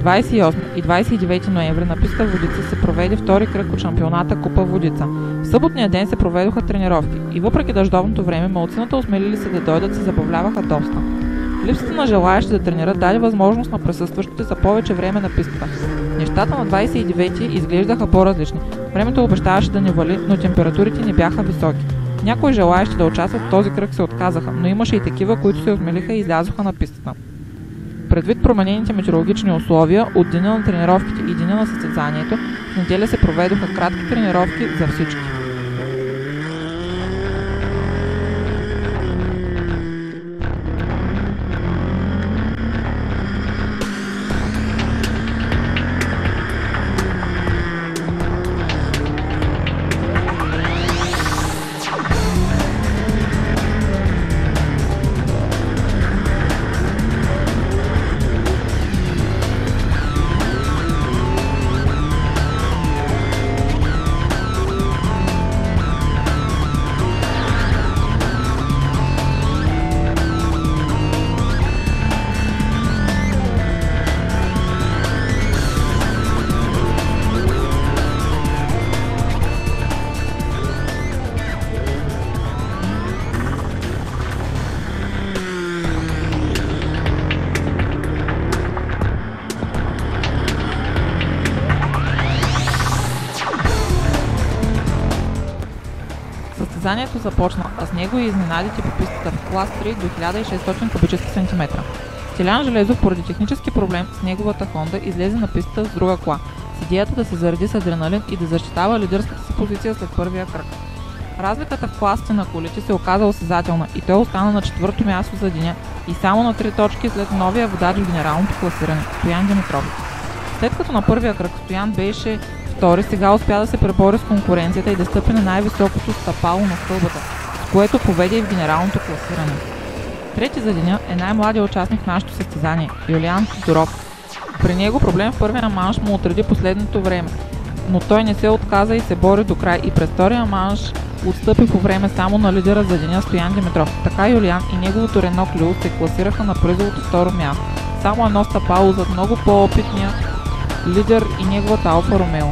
28 и 29 ноември на писта Водица се проведе втори кръг от шампионата Купа Водица. В съботния ден се проведоха тренировки и въпреки дъждовното време, малцината осмелили се да дойдат, се забавляваха доста. Липсата на желаящи да тренират даде възможност на присъстващите за повече време на пистата. Нещата на 29 изглеждаха по-различни. Времето обещаваше да не вали, но температурите не бяха високи. Някои желаящи да участват в този кръг се отказаха, но имаше и такива, които се осмелиха и излязоха на пистата. Предвид променените метеорологични условия, от деня на тренировките и деня на състезанието, в неделя се проведоха кратки тренировки за всички. Състезанието започна, а с него и изненадите по пистата в клас 3 до 1600 кубически сантиметра. Стилян Железов поради технически проблем с неговата Хонда излезе на пистата с друга кола, с идеята да се зареди с адреналин и да защитава лидерската си позиция след първия кръг. Разликата в класите на колите се оказа осезателна и той остана на четвърто място за деня и само на 3 точки след новия водач в генералното класиране – Стоян Димитров. След като на първия кръг Стоян беше втори, сега успя да се пребори с конкуренцията и да стъпи на най-високото стъпало на стълбата, с което поведе и в генералното класиране. Трети за деня е най-младият участник в нашето състезание – Юлиан Тодоров. При него проблем в първия манш му отреди последното време, но той не се отказа и се бори до край и през втория манш отстъпи по време само на лидера за деня Стоян Димитров. Така Юлиан и неговото Рено Клю се класираха на призовото второ място, само едно стъпало зад много по-опитния лидер и неговата Алфа Ромео.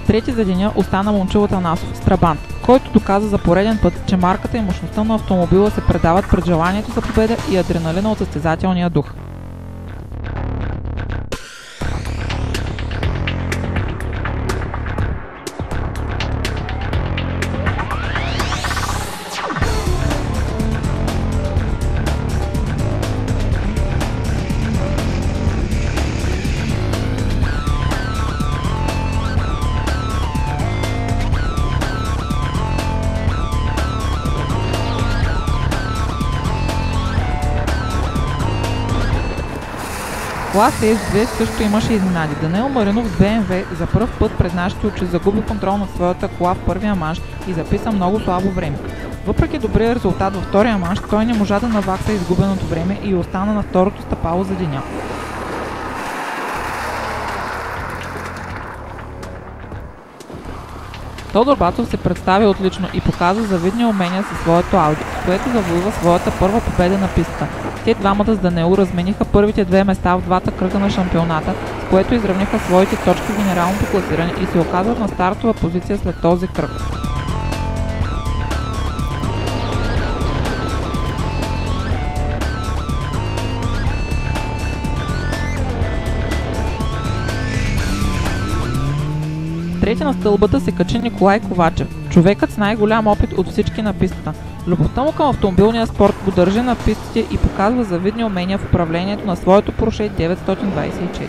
Трети за деня остана Момчил Атанасов с Трабант, който доказа за пореден път, че марката и мощността на автомобила се предават пред желанието за победа и адреналина от състезателния дух. Клас S2 също имаше изненади. Даниел Маринов с БМВ за пръв път пред нашите очи загуби контрол над своята кола в първия манш и записа много слабо време. Въпреки добрия резултат във втория манш, той не можа да навакса изгубеното време и остана на второто стъпало за деня. Тодор Бацов се представи отлично и показа завидни умения със своето Ауди, с което завоюва своята първа победа на пистата. Те двамата с Даниел размениха първите 2 места в двата кръга на шампионата, с което изравниха своите точки в генералното класиране и се оказват на стартова позиция след този кръг. Трети на стълбата се качи Николай Ковачев, човекът с най-голям опит от всички на пистата. Любовта му към автомобилния спорт го държи на пистите и показва завидни умения в управлението на своето Porsche 924.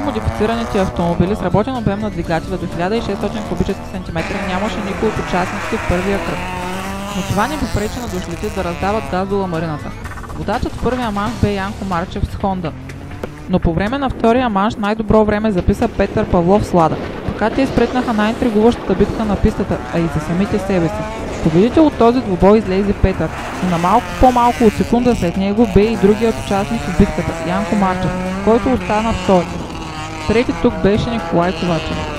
Модифицираните автомобили с работен обем на двигателя до 1600 кубически сантиметра нямаше никой от участниците в първия кръг. Но това не попречи на дошлите да раздават газ до ламарината. Водачът в първия манш бе Янко Марчев с Хонда. Но по време на втория манш най-добро време записа Петър Павлов с Лада. Така те изпретнаха най-интригуващата битка на пистата, а и за самите себе си. Победител от този двубой излезе Петър, но на малко по-малко от секунда след него бе и другият участник в битката, Янко Марчев, който остана втори. Трети тук беше Николай Ковачев.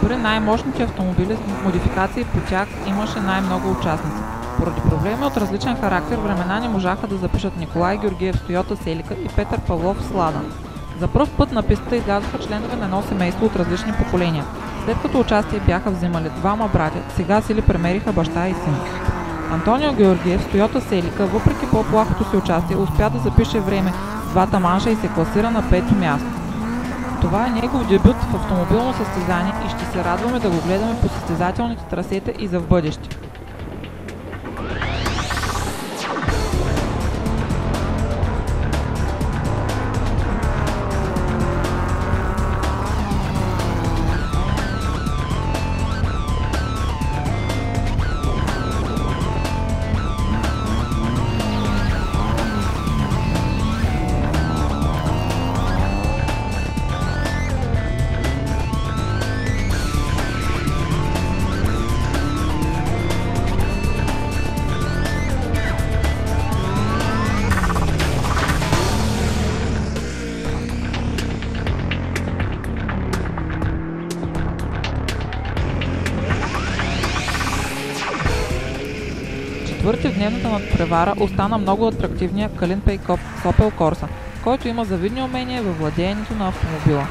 Дори най-мощните автомобили с модификации по тях имаше най-много участници. Поради проблеми от различен характер времена не можаха да запишат Николай Георгиев с Тойота Селика и Петър Павлов с Лада. За пръв път на пистата излязоха членове на едно семейство от различни поколения. След като участие бяха взимали двама братя, сега си ли премериха баща и син. Антонио Георгиев с Тойота Селика, въпреки по-плахото си участие, успя да запише време с двата манша и се класира на 5-то място. Това е негов дебют в автомобилно състезание и ще се радваме да го гледаме по състезателните трасета и за в бъдеще. Четвърти в дневната надпревара остана много атрактивния Калин Пейков с Opel Corsa, който има завидни умения във владеенето на автомобила.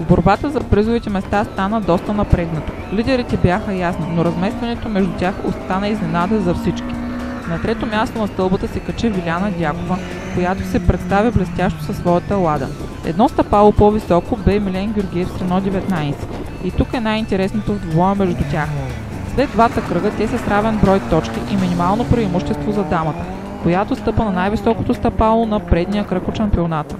Борбата за призовите места стана доста напрегнато. Лидерите бяха ясни, но разместването между тях остана изненада за всички. На трето място на стълбата се качи Виляна Дякова, която се представи блестящо със своята Лада. Едно стъпало по-високо бе Милен Георгиев с Рено 19. И тук е най-интересното в двубоя между тях. След двата кръга те са с равен брой точки и минимално преимущество за дамата, която стъпа на най-високото стъпало на предния кръг от шампионата.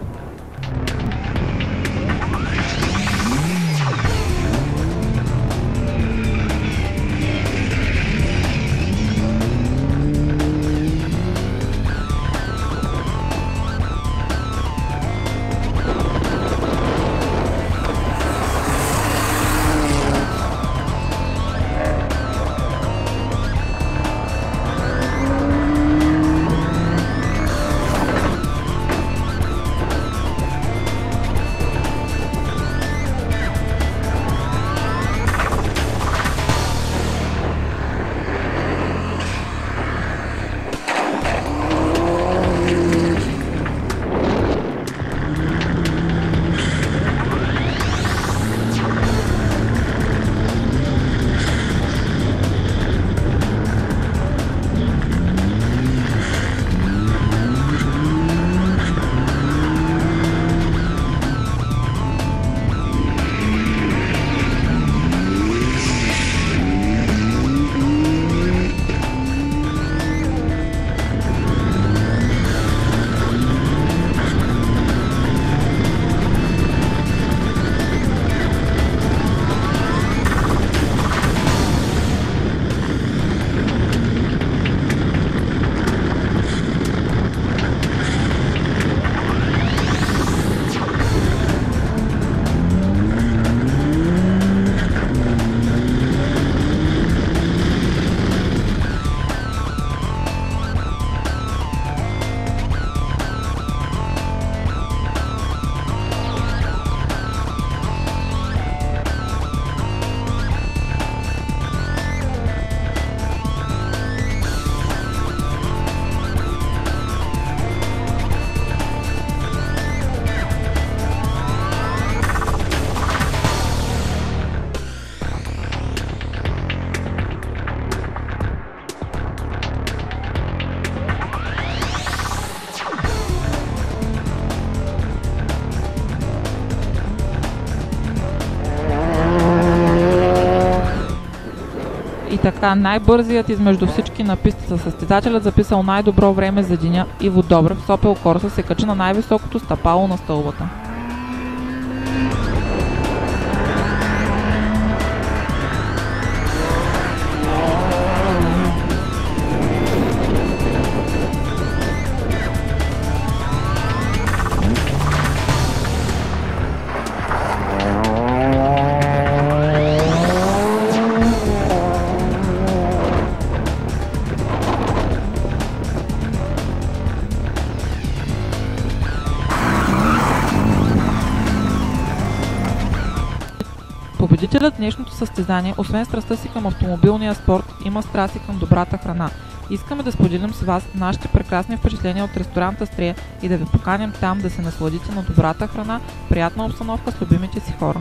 така, най-бързият измежду всички на пистата състезателят, записал най-добро време за деня, Иво Добрев с Opel Corsa, се качи на най-високото стъпало на стълбата. Победителят в днешното състезание, освен страстта си към автомобилния спорт, има страст и към добрата храна. Искаме да споделим с вас нашите прекрасни впечатления от ресторанта Стрия и да ви поканим там да се насладите на добрата храна, приятна обстановка с любимите си хора.